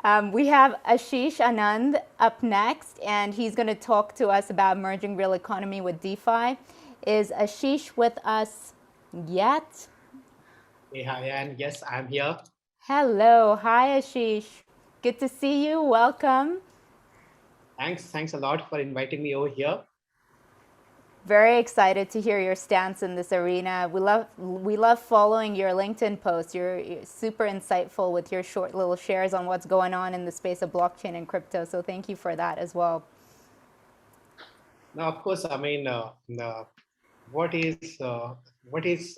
We have Ashish Anand up next, and he's going to talk to us about merging real economy with DeFi. Is Ashish with us yet? Hey, hi, and yes, I'm here. Hello. Hi, Ashish. Good to see you. Welcome. Thanks a lot for inviting me over here. Very excited to hear your stance in this arena. We love following your LinkedIn posts. You're super insightful with your short little shares on what's going on in the space of blockchain and crypto. So thank you for that as well. Now, of course, I mean, what is what is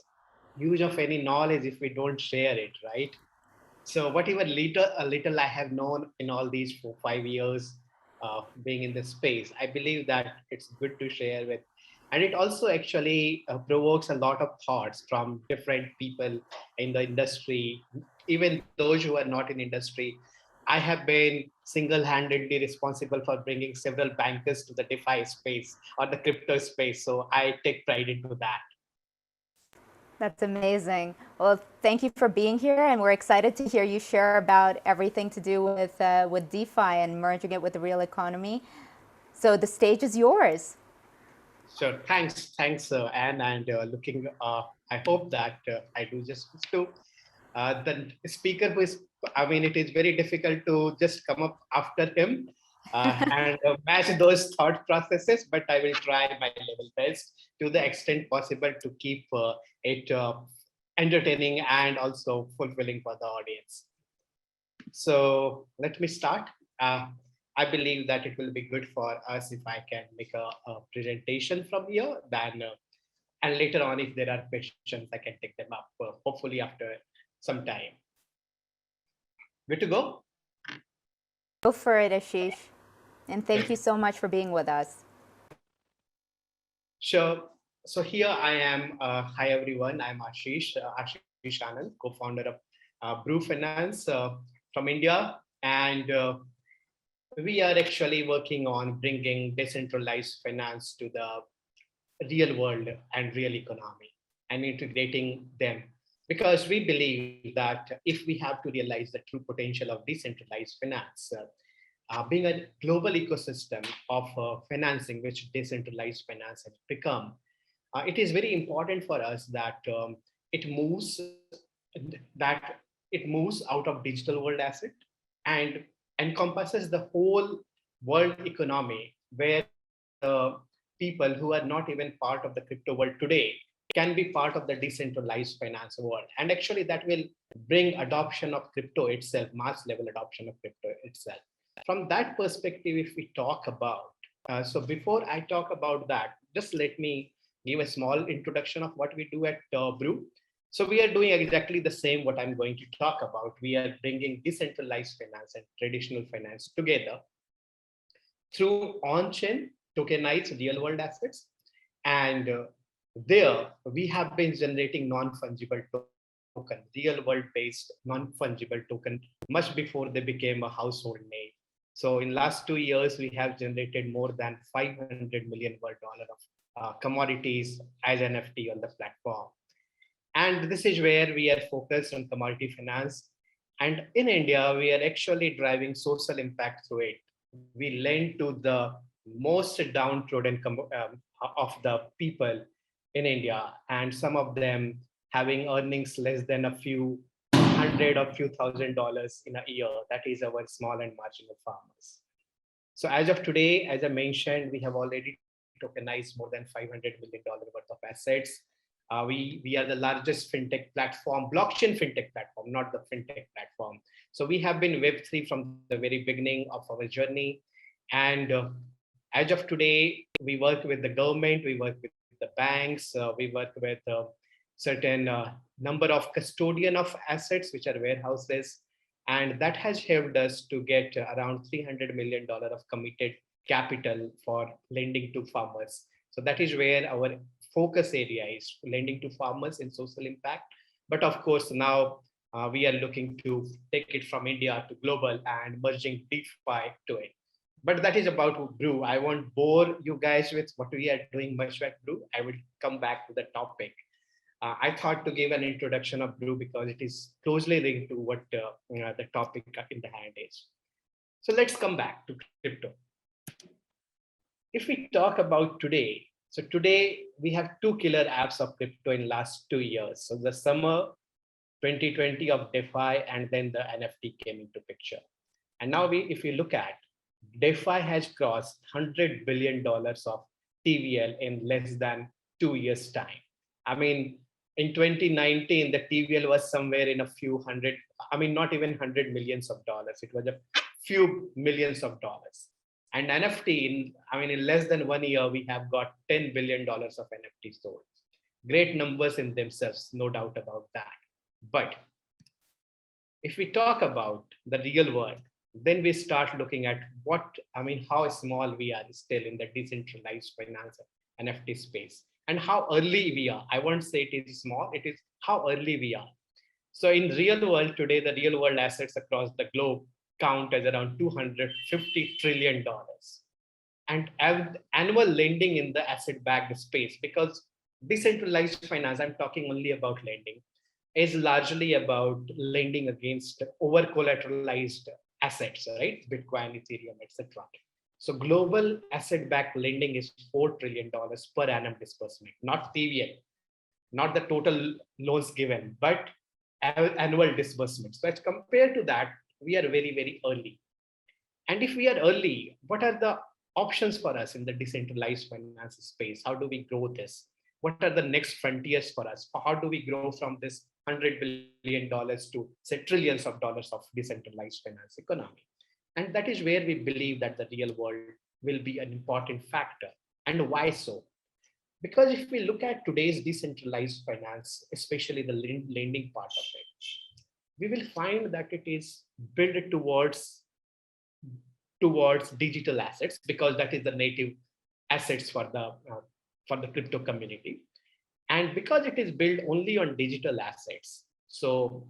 use of any knowledge if we don't share it, right? So, whatever little I have known in all these 4 5 years being in this space, I believe that it's good to share with, and it also actually provokes a lot of thoughts from different people in the industry, even those who are not in industry. I have been single-handedly responsible for bringing several bankers to the DeFi space or the crypto space, so I take pride into that. That's amazing. Well, thank you for being here, and we're excited to hear you share about everything to do with DeFi and merging it with the real economy. So the stage is yours. Sure. Thanks, Anne. And looking, I hope that I do justice to the speaker who is. I mean, it is very difficult to just come up after him and match those thought processes. But I will try my level best to the extent possible to keep it entertaining and also fulfilling for the audience. So let me start. I believe that it will be good for us if I can make a presentation from here. Then, and later on, if there are questions, I can take them up. Hopefully, after some time. Good to go. Go for it, Ashish. And thank you Great. so much for being with us. Sure. So here I am. Hi everyone. I'm Ashish Anand, co-founder of Bru Finance from India, and we are actually working on bringing decentralized finance to the real world and real economy and integrating them, because we believe that if we have to realize the true potential of decentralized finance, being a global ecosystem of financing, which decentralized finance has become, it is very important for us that it moves that it moves out of digital world asset and encompasses the whole world economy, where people who are not even part of the crypto world today can be part of the decentralized finance world. And actually, that will bring adoption of crypto itself, mass level adoption of crypto itself. From that perspective, if we talk about, so before I talk about that, just let me give a small introduction of what we do at Brew. So we are doing exactly the same what I'm going to talk about. We are bringing decentralized finance and traditional finance together through on-chain tokenized real-world assets. And there we have been generating non-fungible token, real-world-based non-fungible token, much before they became a household name. So in last 2 years, we have generated more than $500 million world dollar of commodities as NFT on the platform. And this is where we are focused on commodity finance. And in India, we are actually driving social impact through it. We lend to the most downtrodden of the people in India, and some of them having earnings less than a few hundred or few $1,000s in a year. That is our small and marginal farmers. So as of today, as I mentioned, we have already tokenized more than $500 million worth of assets. We are the largest fintech platform, blockchain fintech platform, not the fintech platform. So we have been Web3 from the very beginning of our journey. And as of today, we work with the government, we work with the banks, we work with certain number of custodian of assets, which are warehouses. And that has helped us to get around $300 million of committed capital for lending to farmers. So that is where our focus area is, lending to farmers in social impact. But of course, now we are looking to take it from India to global and merging DeFi to it. But that is about Brew. I won't bore you guys with what we are doing much at Brew. I will come back to the topic. I thought to give an introduction of Bru because it is closely linked to what the topic in the hand is. So let's come back to crypto. If we talk about today, so today we have two killer apps of crypto in last 2 years. So the summer 2020 of DeFi and then the NFT came into picture. And now if you look at DeFi has crossed $100 billion of TVL in less than 2 years time. I mean, in 2019, the TVL was somewhere in a few hundred, I mean, not even 100 millions of dollars. It was a few millions of dollars. And NFT, in less than 1 year, we have got $10 billion of NFT sold. Great numbers in themselves, no doubt about that. But if we talk about the real world, then we start looking at how small we are still in the decentralized finance NFT space and how early we are. I won't say it is small, it is how early we are. So in real world today, the real world assets across the globe count as around $250 trillion. And annual lending in the asset-backed space, because decentralized finance, I'm talking only about lending, is largely about lending against over-collateralized assets, right? Bitcoin, Ethereum, etc. So global asset-backed lending is $4 trillion per annum disbursement, not TVL, not the total loans given, but annual disbursements. So as compared to that, we are very, very early. And if we are early, what are the options for us in the decentralized finance space? How do we grow this? What are the next frontiers for us? How do we grow from this $100 billion to say trillions of dollars of decentralized finance economy? And that is where we believe that the real world will be an important factor. And why so? Because if we look at today's decentralized finance, especially the lending part of it, we will find that it is built towards digital assets, because that is the native assets for the crypto community. And because it is built only on digital assets, so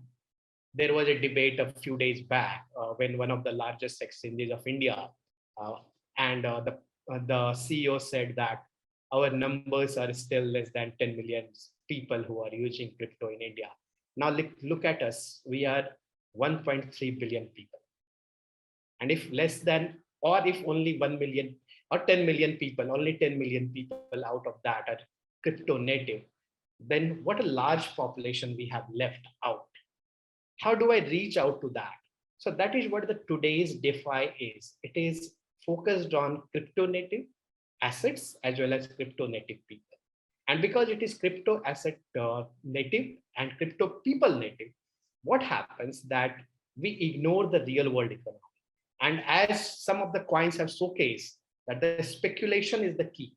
there was a debate a few days back when one of the largest exchanges of India the CEO said that our numbers are still less than 10 million people who are using crypto in India. Now look at us, we are 1.3 billion people. And if less than, or if only 1 million or 10 million people, only 10 million people out of that are crypto native, then what a large population we have left out. How do I reach out to that? So that is what the today's DeFi is. It is focused on crypto native assets as well as crypto native people. And because it is crypto asset native and crypto people native, what happens that we ignore the real world economy. And as some of the coins have showcased, that the speculation is the key,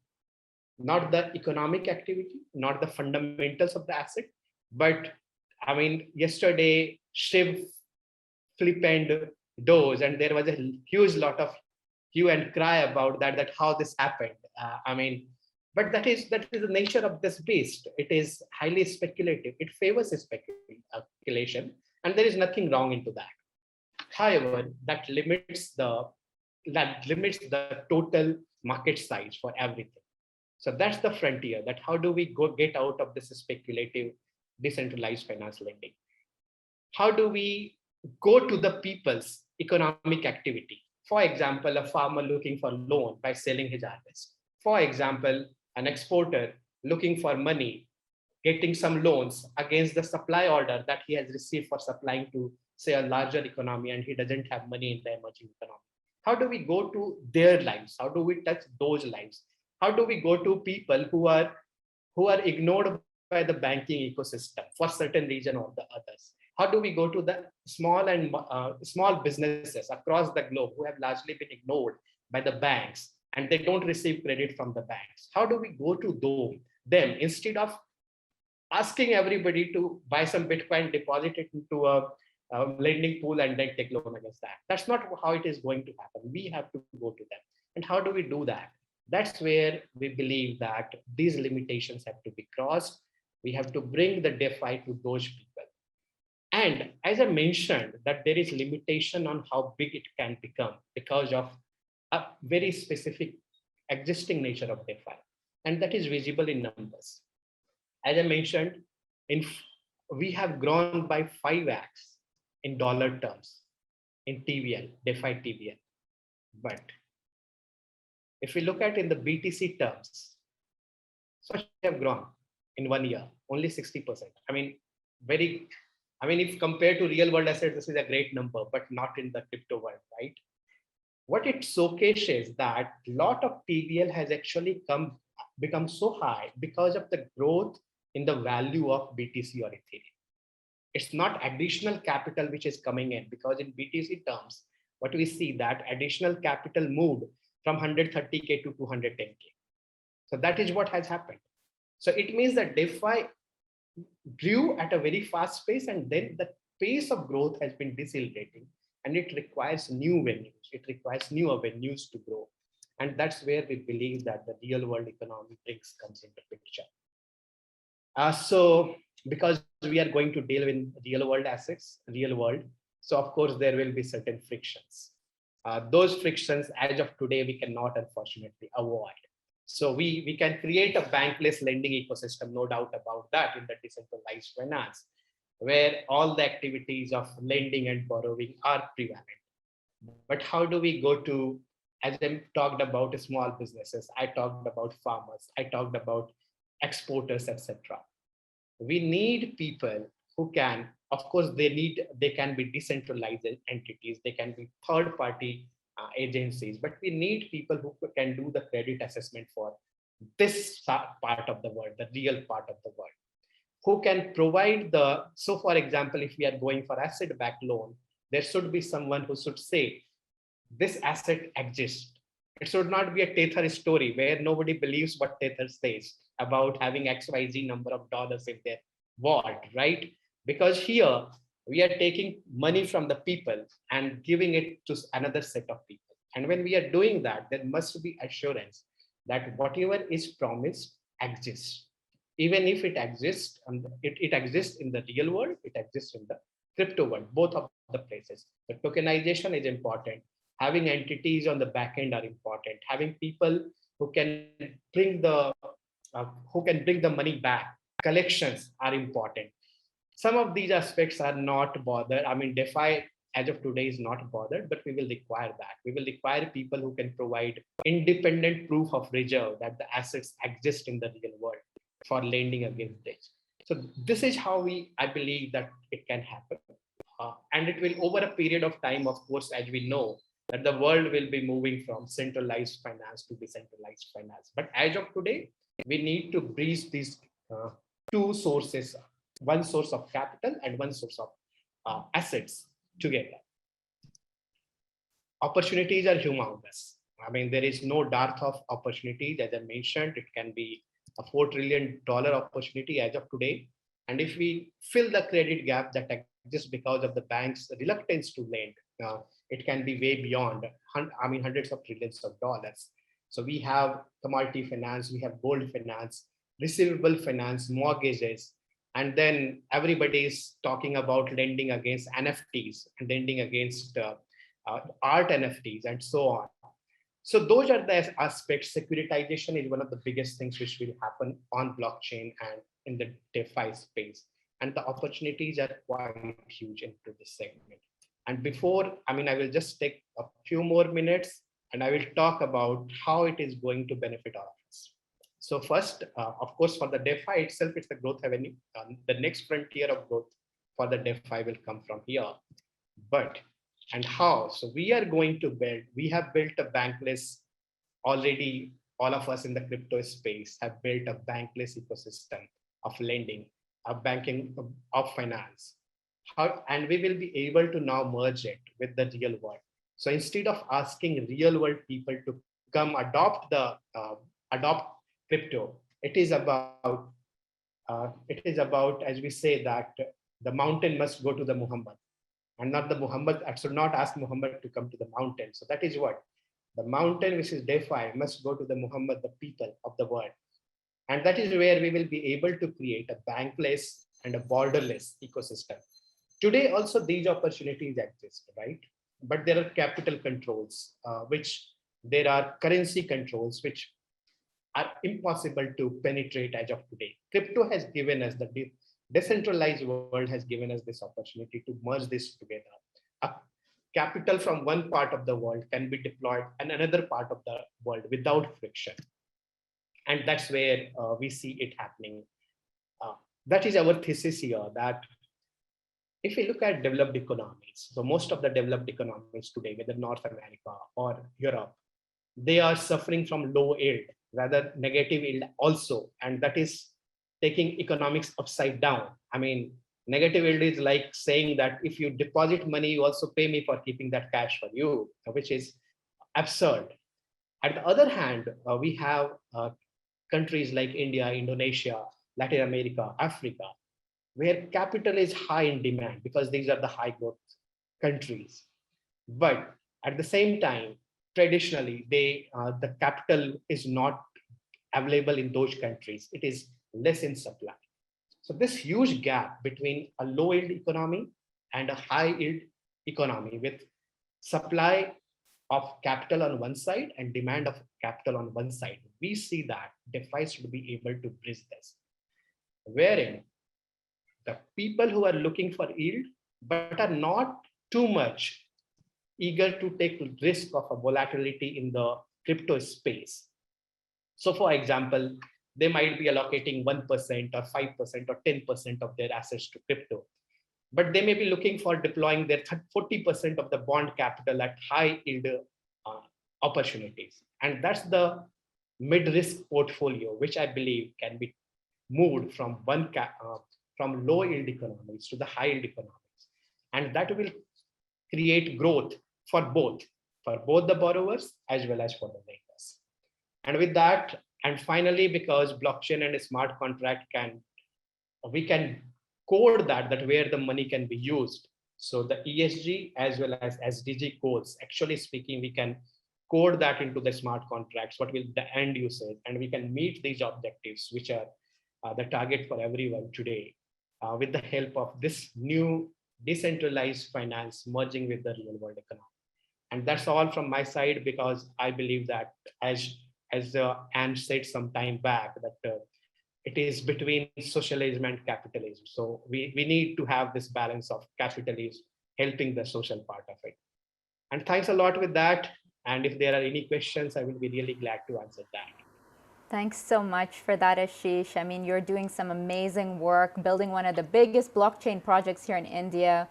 not the economic activity, not the fundamentals of the asset. But yesterday, Shiv flip and doze, and there was a huge lot of hue and cry about that how this happened. But that is the nature of this beast. It is highly speculative. It favors speculation, and there is nothing wrong into that. However, that limits the total market size for everything. So that's the frontier, that how do we get out of this speculative decentralized finance lending? How do we go to the people's economic activity? For example, a farmer looking for loan by selling his harvest. For example, an exporter looking for money, getting some loans against the supply order that he has received for supplying to, say, a larger economy, and he doesn't have money in the emerging economy. How do we go to their lives? How do we touch those lives? How do we go to people who are ignored by the banking ecosystem for certain reason or the others? How do we go to the small businesses across the globe who have largely been ignored by the banks and they don't receive credit from the banks? How do we go to them instead of asking everybody to buy some Bitcoin, deposit it into a lending pool and then take loan against that? That's not how it is going to happen. We have to go to them. And how do we do that? That's where we believe that these limitations have to be crossed. We have to bring the DeFi to those people. And as I mentioned, that there is limitation on how big it can become because of a very specific existing nature of DeFi. And that is visible in numbers. As I mentioned, In we have grown by 5x in dollar terms in TVL, DeFi TVL. But if we look at in the BTC terms, so much we have grown in 1 year, only 60%. I mean, very, I mean, if compared to real world assets, this is a great number, but not in the crypto world, right? What it showcases that a lot of TVL has actually become so high because of the growth in the value of BTC or Ethereum. It's not additional capital which is coming in, because in BTC terms, what we see that additional capital moved from 130K to 210K. So that is what has happened. So it means that DeFi grew at a very fast pace, and then the pace of growth has been decelerating, and it requires new venues. It requires new avenues to grow. And that's where we believe that the real world economy comes into picture. So because we are going to deal with real world assets, real world, so of course there will be certain frictions. Those frictions as of today, we cannot unfortunately avoid. So we can create a bankless lending ecosystem, no doubt about that, in the decentralized finance, where all the activities of lending and borrowing are prevalent. But how do we go to, as I talked about small businesses, I talked about farmers, I talked about exporters, etc. We need people who can, of course, they can be decentralized entities, they can be third party agencies, but we need people who can do the credit assessment for this part of the world, the real part of the world, who can provide the, so for example, if we are going for asset backed loan, there should be someone who should say this asset exists. It should not be a Tether story where nobody believes what Tether says about having XYZ number of dollars in their vault, right? Because here we are taking money from the people and giving it to another set of people. And when we are doing that, there must be assurance that whatever is promised exists. Even if it exists, it exists in the real world, it exists in the crypto world, both of the places. The tokenization is important. Having entities on the back end are important. Having people who can bring the money back. Collections are important. Some of these aspects are not bothered. I mean, DeFi as of today is not bothered, but we will require that. We will require people who can provide independent proof of reserve that the assets exist in the real world for lending against this. So this is how I believe that it can happen. And it will, over a period of time, of course, as we know, that the world will be moving from centralized finance to decentralized finance. But as of today, we need to bridge these two sources, one source of capital and one source of assets together. Opportunities are humongous. I mean, there is no dearth of opportunities. As I mentioned, it can be a $4 trillion opportunity as of today. And if we fill the credit gap that exists because of the bank's reluctance to lend, it can be way beyond, I mean, hundreds of trillions of dollars. So we have commodity finance, we have gold finance, receivable finance, mortgages, and then everybody is talking about lending against NFTs and lending against art NFTs and so on. So those are the aspects. Securitization is one of the biggest things which will happen on blockchain and in the DeFi space. And the opportunities are quite huge into this segment. And before, I mean, I will just take a few more minutes and I will talk about how it is going to benefit all of us. So first, of course, for the DeFi itself, it's the growth avenue. The next frontier of growth for the DeFi will come from here. But, and how? So we are going to we have built a bankless, already all of us in the crypto space have built a bankless ecosystem of lending, of banking, of finance. And we will be able to now merge it with the real world. So instead of asking real world people to come adopt crypto, it is about, as we say, that the mountain must go to the Muhammad, and not the Muhammad. I should not ask Muhammad to come to the mountain. So that is what the mountain, which is DeFi, must go to the Muhammad, the people of the world. And that is where we will be able to create a bankless and a borderless ecosystem. Today, also these opportunities exist, right? But there are capital controls, there are currency controls, which are impossible to penetrate as of today. Crypto has given us decentralized world has given us this opportunity to merge this together. A capital from one part of the world can be deployed in another part of the world without friction. And that's where we see it happening. Uh, that is our thesis here, that if we look at developed economies, so most of the developed economies today, whether North America or Europe, they are suffering from low yield, rather negative yield also. And that is taking economics upside down. I mean, negative yield is like saying that if you deposit money, you also pay me for keeping that cash for you, which is absurd. At the other hand, we have countries like India, Indonesia, Latin America, Africa, where capital is high in demand because these are the high growth countries. But at the same time, traditionally, the capital is not available in those countries. It is less in supply. So this huge gap between a low yield economy and a high yield economy with supply of capital on one side and demand of capital on one side, we see that DeFi should be able to bridge this, wherein the people who are looking for yield but are not too much eager to take risk of a volatility in the crypto space. So for example, they might be allocating 1% or 5% or 10% of their assets to crypto, but they may be looking for deploying their 40% of the bond capital at high yield opportunities. And that's the mid-risk portfolio, which I believe can be moved from from low yield economies to the high yield economies. And that will create growth for both the borrowers as well as for the lenders. And with that, and finally, because blockchain and a smart contract we can code that where the money can be used. So the ESG as well as SDG goals, actually speaking, we can code that into the smart contracts, what will the end user, and we can meet these objectives, which are the target for everyone today, with the help of this new decentralized finance merging with the real world economy. And that's all from my side, because I believe that as Anne said some time back, that it is between socialism and capitalism. So we need to have this balance of capitalism helping the social part of it. And thanks a lot with that. And if there are any questions, I will be really glad to answer that. Thanks so much for that, Ashish. I mean, you're doing some amazing work, building one of the biggest blockchain projects here in India.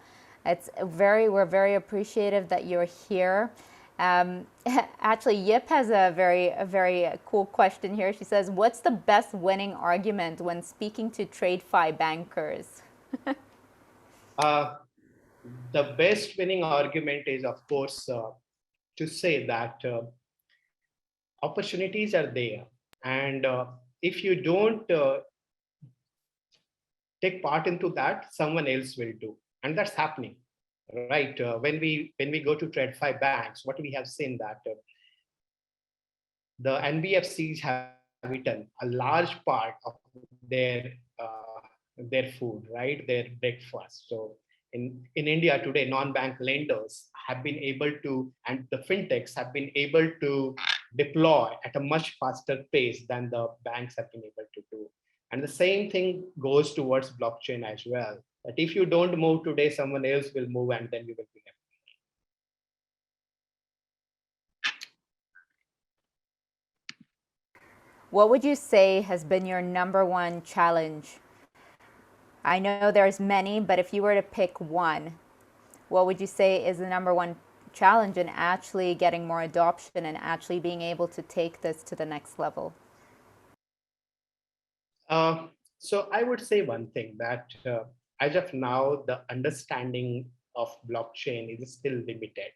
We're very appreciative that you're here. Actually, Yip has a very cool question here. She says, what's the best winning argument when speaking to TradeFi bankers? The best winning argument is, of course, to say that opportunities are there. And if you don't take part into that, someone else will do. And that's happening, right? When we go to TradeFi banks, what we have seen that the NBFCs have eaten a large part of their food, right? Their breakfast. So in India today, non-bank lenders have been able to, and the fintechs have been able to deploy at a much faster pace than the banks have been able to do. And the same thing goes towards blockchain as well. That if you don't move today, someone else will move, and then you will be left. What would you say has been your number one challenge? I know there's many, but if you were to pick one, what would you say is the number one challenge in actually getting more adoption and actually being able to take this to the next level? So I would say one thing, that as of now, the understanding of blockchain is still limited.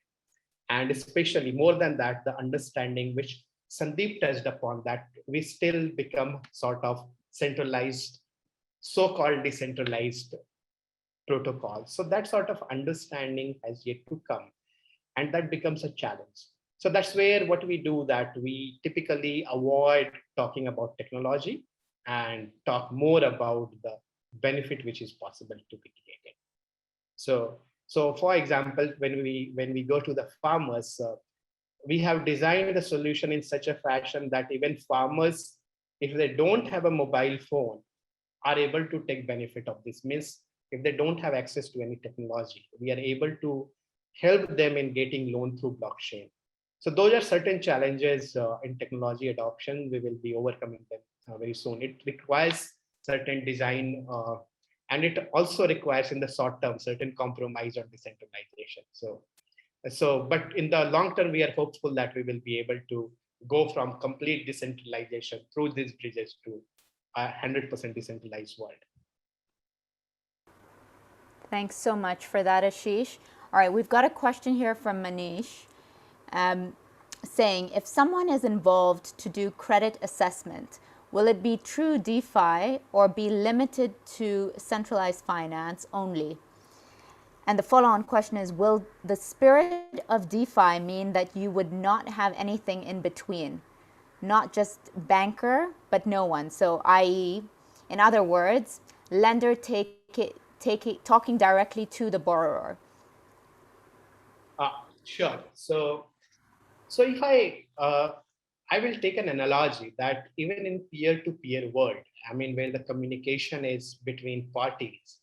And especially more than that, the understanding which Sandeep touched upon, that we still become sort of centralized, so-called decentralized protocol. So that sort of understanding has yet to come, and that becomes a challenge. So that's where what we do, that we typically avoid talking about technology and talk more about the benefit which is possible to be created. So for example, when we go to the farmers, we have designed the solution in such a fashion that even farmers, if they don't have a mobile phone, are able to take benefit of this. Means if they don't have access to any technology, we are able to help them in getting loan through blockchain. So those are certain challenges in technology adoption. We will be overcoming them very soon. It requires certain design, and it also requires in the short term certain compromise on decentralization. But in the long term, we are hopeful that we will be able to go from complete decentralization through these bridges to a 100% decentralized world. Thanks so much for that, Ashish. All right, we've got a question here from Manish saying, if someone is involved to do credit assessment, will it be true DeFi or be limited to centralized finance only? And the follow-on question is, will the spirit of DeFi mean that you would not have anything in between? Not just banker, but no one. So i.e., in other words, lender talking directly to the borrower. Sure. So if I will take an analogy that even in peer-to-peer world, I mean, where the communication is between parties,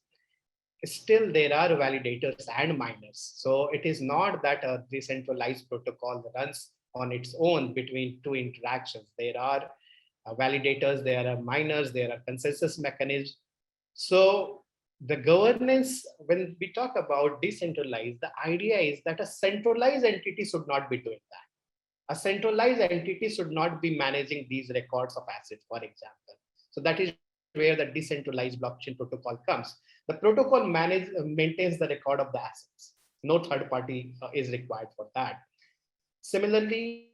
still there are validators and miners. So it is not that a decentralized protocol runs on its own between two interactions. There are validators, there are miners, there are consensus mechanisms. So the governance, when we talk about decentralized, the idea is that a centralized entity should not be doing that. A centralized entity should not be managing these records of assets, for example. So that is where the decentralized blockchain protocol comes. The protocol maintains the record of the assets. No third party is required for that. Similarly,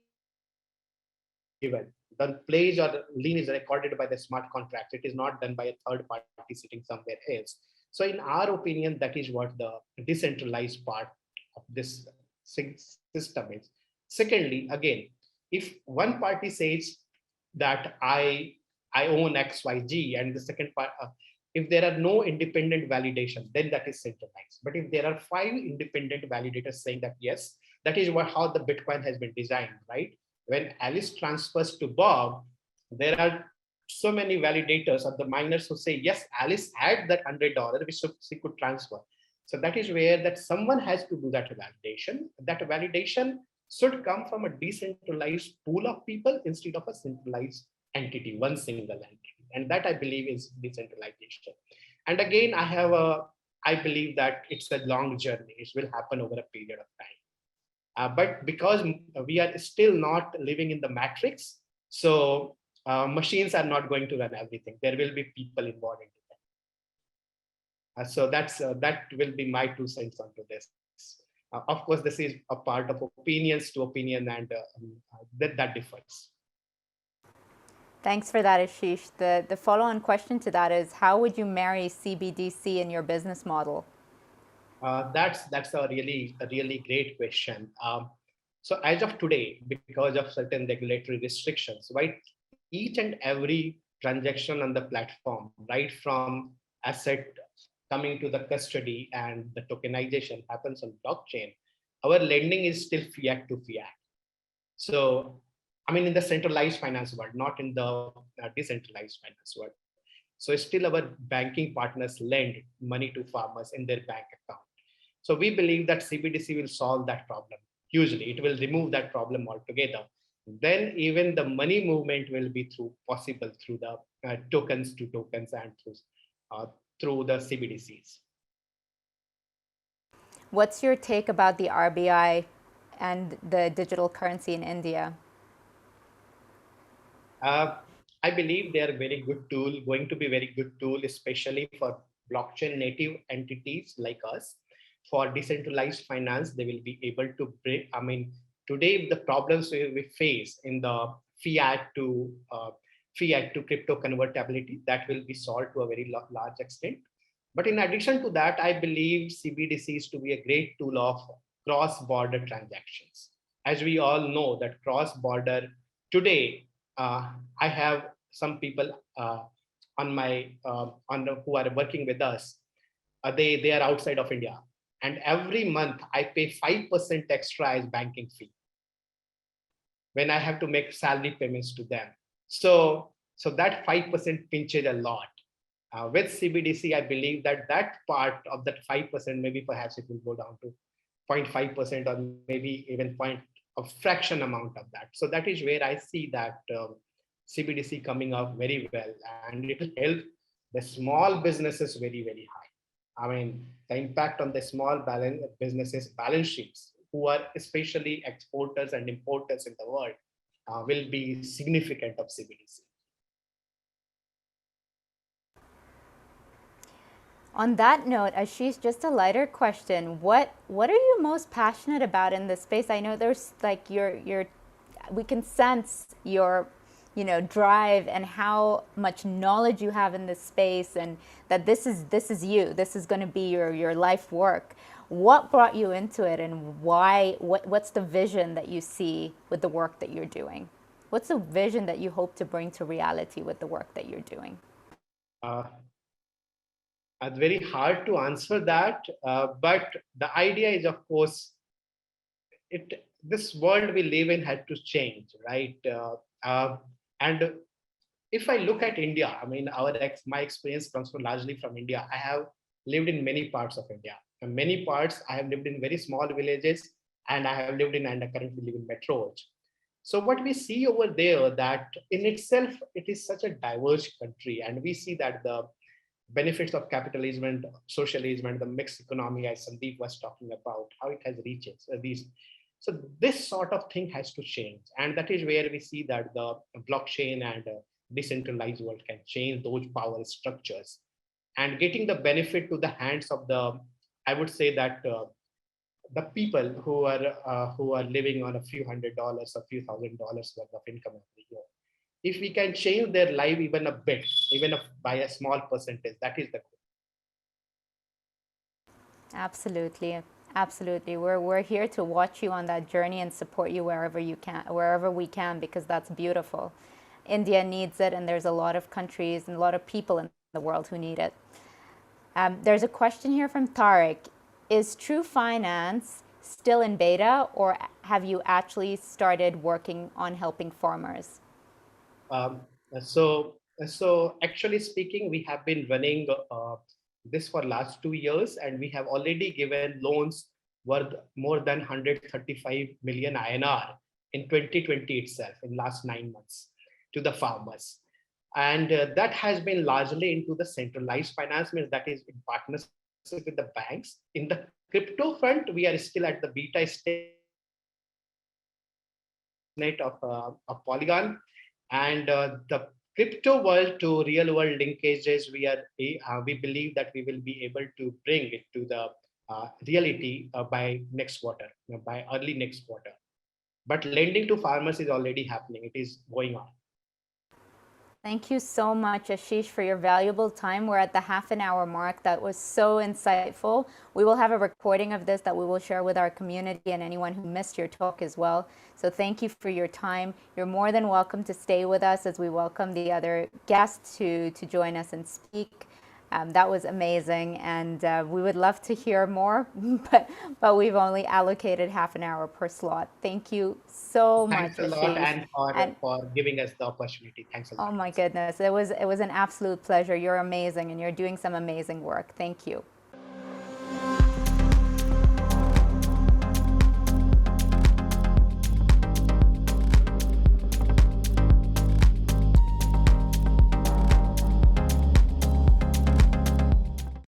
given the pledge or lien is recorded by the smart contract, it is not done by a third party sitting somewhere else. So in our opinion, that is what the decentralized part of this system is. Secondly, again, if one party says that I own XYZ, and the second part, if there are no independent validation, then that is centralized. But if there are 5 independent validators saying that yes, that is how the Bitcoin has been designed, right? When Alice transfers to Bob, there are so many validators or the miners who say, yes, Alice had that $100 which she could transfer. So that is where that someone has to do that validation. That validation should come from a decentralized pool of people instead of a centralized entity, one single entity. And that I believe is decentralization. And again, I believe that it's a long journey. It will happen over a period of time. But because we are still not living in the matrix, so machines are not going to run everything. There will be people involved in it. So that will be my 2 cents onto this. Of course, this is a part of opinions to opinion, and that differs. Thanks for that, Ashish. The follow-on question to that is, how would you marry CBDC in your business model? That's a really great question. So as of today, because of certain regulatory restrictions, right, each and every transaction on the platform, right from asset coming to the custody and the tokenization happens on blockchain, our lending is still fiat to fiat. So, I mean, in the centralized finance world, not in the decentralized finance world. So still our banking partners lend money to farmers in their bank account. So we believe that CBDC will solve that problem. Hugely, it will remove that problem altogether. Then even the money movement will be possible through the tokens to tokens and through the CBDCs. What's your take about the RBI and the digital currency in India? I believe they are very good tool, going to be very good tool, especially for blockchain native entities like us. For decentralized finance, they will be able to break. I mean, today the problems we face in the fiat to crypto convertibility, that will be solved to a very large extent. But in addition to that, I believe CBDC is to be a great tool of cross-border transactions. As we all know that cross-border today, I have some people on my who are working with us. They are outside of India, and every month I pay 5% extra as banking fee when I have to make salary payments to them. So that 5% pinches a lot. With CBDC, I believe that that part of that 5%, maybe perhaps it will go down to 0.5% or maybe even a fraction amount of that. So that is where I see that CBDC coming up very well, and it will help the small businesses very, very high. I mean, the impact on the small businesses balance sheets, who are especially exporters and importers in the world, will be significant of CBDC. On that note, Ashish, just a lighter question. What are you most passionate about in this space? I know there's like your we can sense your drive and how much knowledge you have in this space, and that this is you. This is going to be your life work. What brought you into it, and why? What's the vision that you see with the work that you're doing? What's the vision that you hope to bring to reality with the work that you're doing? It's very hard to answer that, but the idea is, of course, this world we live in had to change, right? And if I look at India, I mean, my experience comes largely from India. I have lived in many parts of India. In many parts, I have lived in very small villages, and I have lived in and I currently live in metros. So what we see over there, that in itself, it is such a diverse country, and we see that the benefits of capitalism and socialism and the mixed economy, as Sandeep was talking about, how it has reached these. So this sort of thing has to change, and that is where we see that the blockchain and decentralized world can change those power structures, and getting the benefit to the hands of the, I would say that the people who are living on a few $100s or few $1,000s worth of income every year. If we can change their life even a bit, by a small percentage, that is the goal. Absolutely. Absolutely. We're here to watch you on that journey and support you wherever we can, because that's beautiful. India needs it, and there's a lot of countries and a lot of people in the world who need it. There's a question here from Tariq. Is True Finance still in beta, or have you actually started working on helping farmers? Um, so actually speaking, we have been running this for last 2 years, and we have already given loans worth more than 135 million INR in 2020 itself, in last 9 months, to the farmers. And that has been largely into the centralized finance, means that is in partnership with the banks. In the crypto front, we are still at the beta state of Polygon, and the crypto world to real world linkages, we believe that we will be able to bring it to the reality by next quarter, by early next quarter. But lending to farmers is already happening. It is going on. Thank you so much, Ashish, for your valuable time. We're at the half-an-hour mark. That was so insightful. We will have a recording of this that we will share with our community and anyone who missed your talk as well. So thank you for your time. You're more than welcome to stay with us as we welcome the other guests to join us and speak. That was amazing, and we would love to hear more, but we've only allocated half an hour per slot. Thank you so much, Thanks a lot, Ashish. and for giving us the opportunity. Thanks a lot. Oh my goodness, it was an absolute pleasure. You're amazing, and you're doing some amazing work. Thank you.